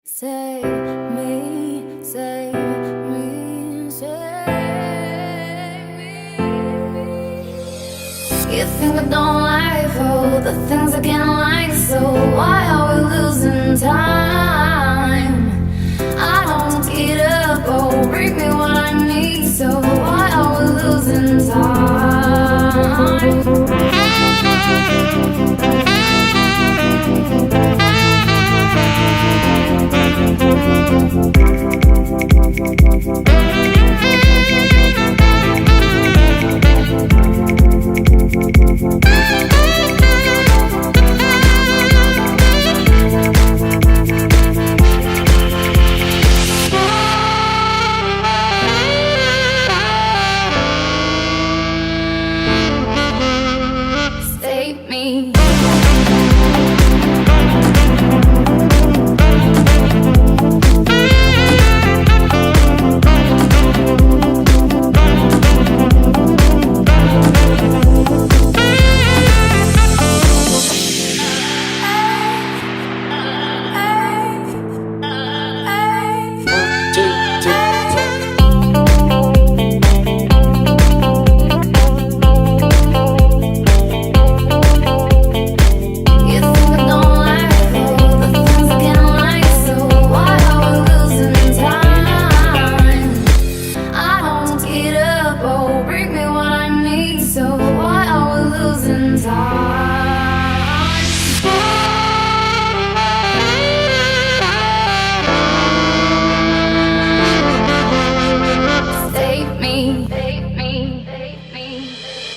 Save me, save me, save me. You think I don't like all the things I can't like, so why are we losing time? I don't get up, oh, bring me what I need, so why are we losing time? Save me. Bring me what I need, so why are we losing time?